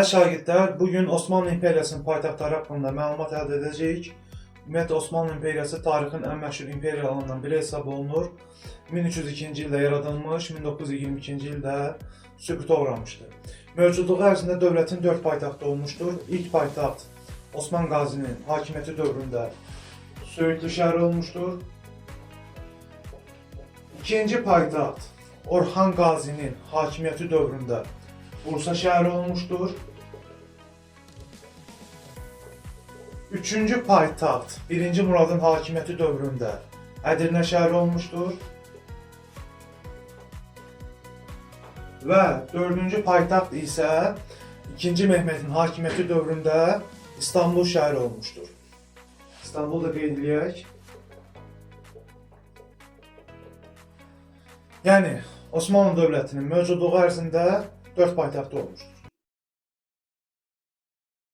Şagirdlər, bugün Osmanlı İmperiyasının paytaxtları haqqında məlumat əldə edəcəyik. Ümumiyyətlə, Osmanlı İmperiyası tarixin ən məşhur imperiyalarından biri hesab olunur. 1302-ci ildə yaradılmış, 1922-ci ildə süquta uğramışdır. Mövcudluğu ərzində dövlətin 4 paytaxtı olmuşdur. İlk paytaxt Osman Qazinin hakimiyyəti dövründə Söyüdlü şəhəri olmuşdur. İkinci paytaxt Orxan Qazinin hakimiyyəti dövründə Bursa şəhəri olmuşdur. Üçüncü paytaxt 1. Muradın hakimiyyəti dövründə Ədirnə şəhəri olmuşdur. Və dördüncü paytaxt isə 2. Mehmetin hakimiyyəti dövründə İstanbul şəhəri olmuşdur. İstanbul'u da qeyd edək. Yəni, Osmanlı dövlətinin mövcudluğu ərzində 4 paytaxtı olmuşdur.